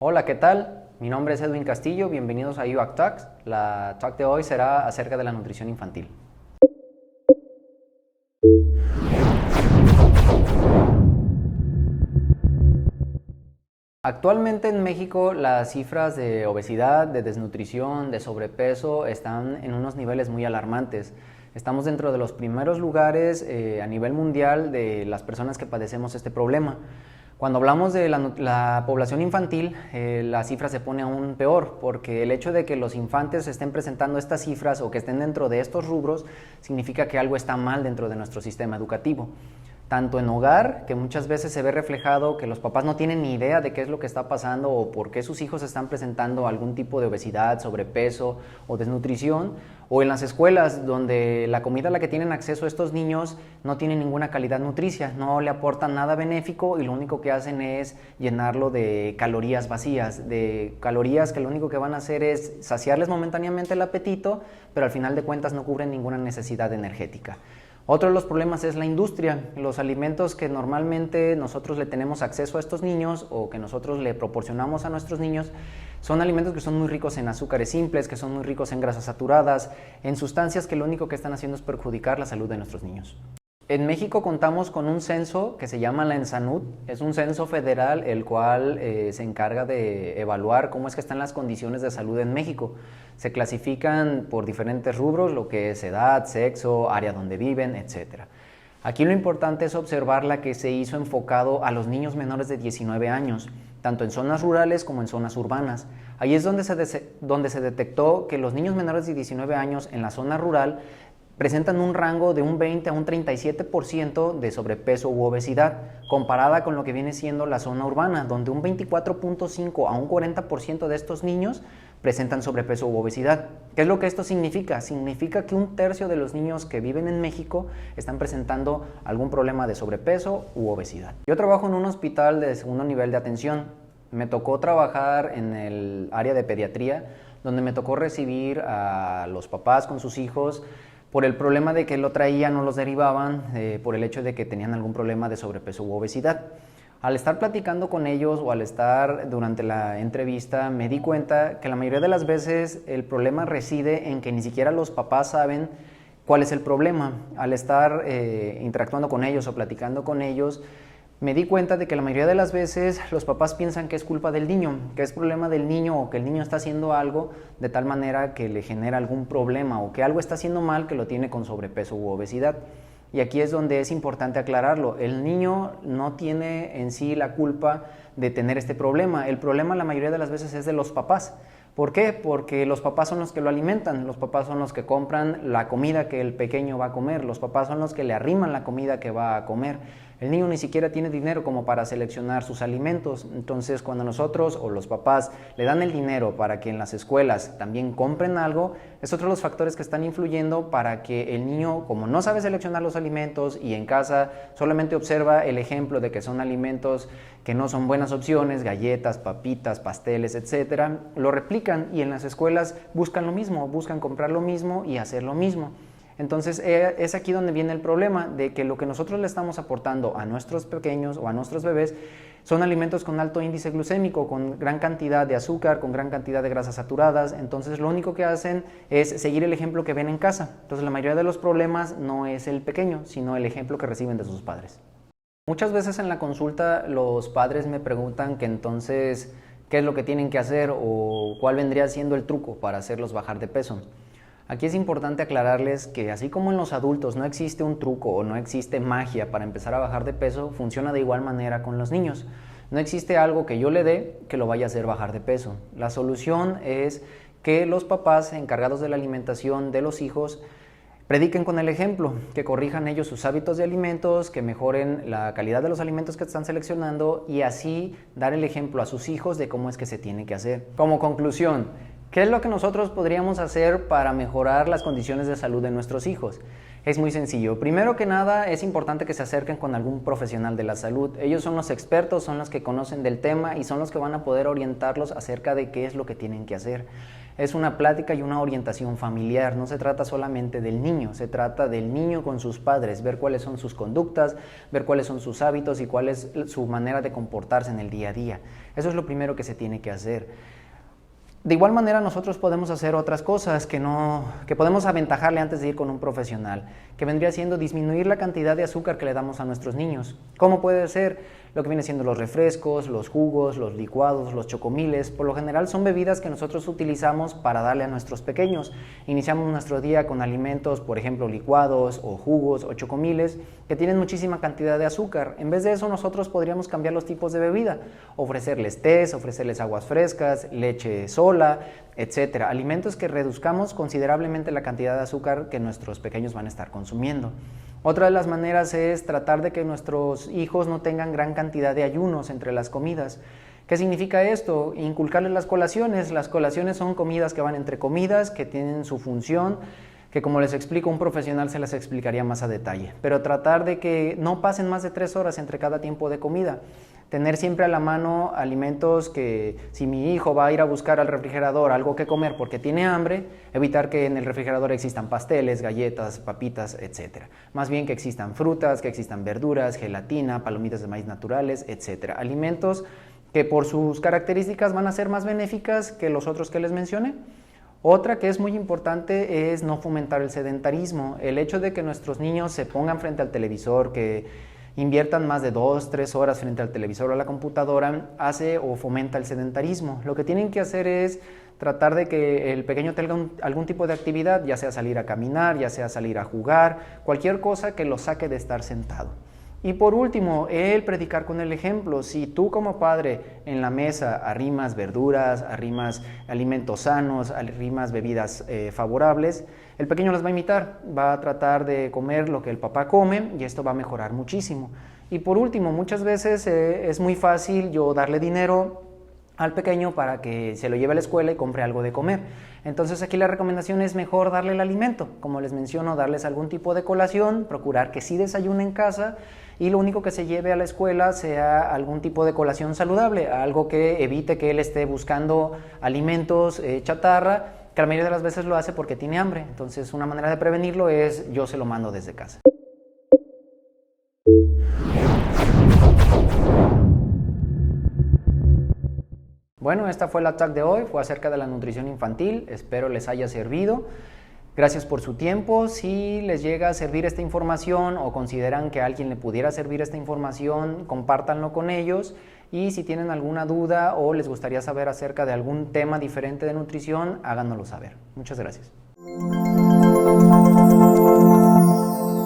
Hola, ¿qué tal? Mi nombre es Edwin Castillo, bienvenidos a UAC Talks. La talk de hoy será acerca de la nutrición infantil. Actualmente en México las cifras de obesidad, de desnutrición, de sobrepeso están en unos niveles muy alarmantes. Estamos dentro de los primeros lugares a nivel mundial de las personas que padecemos este problema. Cuando hablamos de la población infantil, la cifra se pone aún peor, porque el hecho de que los infantes estén presentando estas cifras o que estén dentro de estos rubros significa que algo está mal dentro de nuestro sistema educativo. Tanto en hogar, que muchas veces se ve reflejado que los papás no tienen ni idea de qué es lo que está pasando o por qué sus hijos están presentando algún tipo de obesidad, sobrepeso o desnutrición, o en las escuelas donde la comida a la que tienen acceso estos niños no tiene ninguna calidad nutricia, no le aportan nada benéfico y lo único que hacen es llenarlo de calorías vacías, de calorías que lo único que van a hacer es saciarles momentáneamente el apetito, pero al final de cuentas no cubren ninguna necesidad energética. Otro de los problemas es la industria. Los alimentos que normalmente nosotros le tenemos acceso a estos niños o que nosotros le proporcionamos a nuestros niños son alimentos que son muy ricos en azúcares simples, que son muy ricos en grasas saturadas, en sustancias que lo único que están haciendo es perjudicar la salud de nuestros niños. En México contamos con un censo que se llama la ENSANUD, es un censo federal el cual se encarga de evaluar cómo es que están las condiciones de salud en México. Se clasifican por diferentes rubros, lo que es edad, sexo, área donde viven, etc. Aquí lo importante es observar la que se hizo enfocado a los niños menores de 19 años, tanto en zonas rurales como en zonas urbanas. Ahí es donde se detectó que los niños menores de 19 años en la zona rural presentan un rango de un 20 a un 37% de sobrepeso u obesidad, comparada con lo que viene siendo la zona urbana, donde un 24.5 a un 40% de estos niños presentan sobrepeso u obesidad. ¿Qué es lo que esto significa? Significa que un tercio de los niños que viven en México están presentando algún problema de sobrepeso u obesidad. Yo trabajo en un hospital de segundo nivel de atención. Me tocó trabajar en el área de pediatría, donde me tocó recibir a los papás con sus hijos por el problema de que lo traían o los derivaban por el hecho de que tenían algún problema de sobrepeso u obesidad. Al estar platicando con ellos o al estar durante la entrevista me di cuenta que la mayoría de las veces el problema reside en que ni siquiera los papás saben cuál es el problema. Al estar interactuando con ellos o platicando con ellos, me di cuenta de que la mayoría de las veces los papás piensan que es culpa del niño, que es problema del niño o que el niño está haciendo algo de tal manera que le genera algún problema o que algo está haciendo mal que lo tiene con sobrepeso u obesidad. Y aquí es donde es importante aclararlo. El niño no tiene en sí la culpa de tener este problema. El problema la mayoría de las veces es de los papás. ¿Por qué? Porque los papás son los que lo alimentan, los papás son los que compran la comida que el pequeño va a comer, los papás son los que le arriman la comida que va a comer. El niño ni siquiera tiene dinero como para seleccionar sus alimentos, entonces cuando nosotros o los papás le dan el dinero para que en las escuelas también compren algo, es otro de los factores que están influyendo para que el niño, como no sabe seleccionar los alimentos y en casa solamente observa el ejemplo de que son alimentos que no son buenas opciones, galletas, papitas, pasteles, etcétera, lo replican y en las escuelas buscan lo mismo, buscan comprar lo mismo y hacer lo mismo. Entonces es aquí donde viene el problema de que lo que nosotros le estamos aportando a nuestros pequeños o a nuestros bebés son alimentos con alto índice glucémico, con gran cantidad de azúcar, con gran cantidad de grasas saturadas. Entonces lo único que hacen es seguir el ejemplo que ven en casa. Entonces la mayoría de los problemas no es el pequeño, sino el ejemplo que reciben de sus padres. Muchas veces en la consulta los padres me preguntan que entonces qué es lo que tienen que hacer o cuál vendría siendo el truco para hacerlos bajar de peso. Aquí es importante aclararles que así como en los adultos no existe un truco o no existe magia para empezar a bajar de peso, funciona de igual manera con los niños. No existe algo que yo le dé que lo vaya a hacer bajar de peso. La solución es que los papás encargados de la alimentación de los hijos prediquen con el ejemplo, que corrijan ellos sus hábitos de alimentos, que mejoren la calidad de los alimentos que están seleccionando y así dar el ejemplo a sus hijos de cómo es que se tiene que hacer. Como conclusión, ¿qué es lo que nosotros podríamos hacer para mejorar las condiciones de salud de nuestros hijos? Es muy sencillo. Primero que nada, es importante que se acerquen con algún profesional de la salud. Ellos son los expertos, son los que conocen del tema y son los que van a poder orientarlos acerca de qué es lo que tienen que hacer. Es una plática y una orientación familiar, no se trata solamente del niño, se trata del niño con sus padres, ver cuáles son sus conductas, ver cuáles son sus hábitos y cuál es su manera de comportarse en el día a día. Eso es lo primero que se tiene que hacer. De igual manera nosotros podemos hacer otras cosas que podemos aventajarle antes de ir con un profesional, que vendría siendo disminuir la cantidad de azúcar que le damos a nuestros niños. ¿Cómo puede ser? Lo que viene siendo los refrescos, los jugos, los licuados, los chocomiles, por lo general son bebidas que nosotros utilizamos para darle a nuestros pequeños. Iniciamos nuestro día con alimentos, por ejemplo, licuados o jugos o chocomiles que tienen muchísima cantidad de azúcar. En vez de eso nosotros podríamos cambiar los tipos de bebida, ofrecerles tés, ofrecerles aguas frescas, leche sola, etcétera. Alimentos que reduzcamos considerablemente la cantidad de azúcar que nuestros pequeños van a estar consumiendo. Otra de las maneras es tratar de que nuestros hijos no tengan gran cantidad de ayunos entre las comidas. ¿Qué significa esto? Inculcarles las colaciones. Las colaciones son comidas que van entre comidas, que tienen su función, que como les explico, un profesional se las explicaría más a detalle. Pero tratar de que no pasen más de 3 horas entre cada tiempo de comida. Tener siempre a la mano alimentos que si mi hijo va a ir a buscar al refrigerador algo que comer porque tiene hambre, evitar que en el refrigerador existan pasteles, galletas, papitas, etc. Más bien que existan frutas, que existan verduras, gelatina, palomitas de maíz naturales, etc. Alimentos que por sus características van a ser más benéficas que los otros que les mencioné. Otra que es muy importante es no fomentar el sedentarismo. El hecho de que nuestros niños se pongan frente al televisor, que inviertan más de 2-3 horas frente al televisor o a la computadora, hace o fomenta el sedentarismo. Lo que tienen que hacer es tratar de que el pequeño tenga algún tipo de actividad, ya sea salir a caminar, ya sea salir a jugar, cualquier cosa que lo saque de estar sentado. Y por último, el predicar con el ejemplo. Si tú como padre en la mesa arrimas verduras, arrimas alimentos sanos, arrimas bebidas favorables, el pequeño las va a imitar, va a tratar de comer lo que el papá come y esto va a mejorar muchísimo. Y por último, muchas veces es muy fácil yo darle dinero al pequeño para que se lo lleve a la escuela y compre algo de comer. Entonces aquí la recomendación es mejor darle el alimento, como les menciono, darles algún tipo de colación, procurar que sí desayune en casa y lo único que se lleve a la escuela sea algún tipo de colación saludable, algo que evite que él esté buscando alimentos chatarra, que la mayoría de las veces lo hace porque tiene hambre. Entonces una manera de prevenirlo es yo se lo mando desde casa. Bueno, esta fue la talk de hoy, fue acerca de la nutrición infantil, espero les haya servido. Gracias por su tiempo. Si les llega a servir esta información o consideran que a alguien le pudiera servir esta información, compártanlo con ellos. Y si tienen alguna duda o les gustaría saber acerca de algún tema diferente de nutrición, háganoslo saber. Muchas gracias.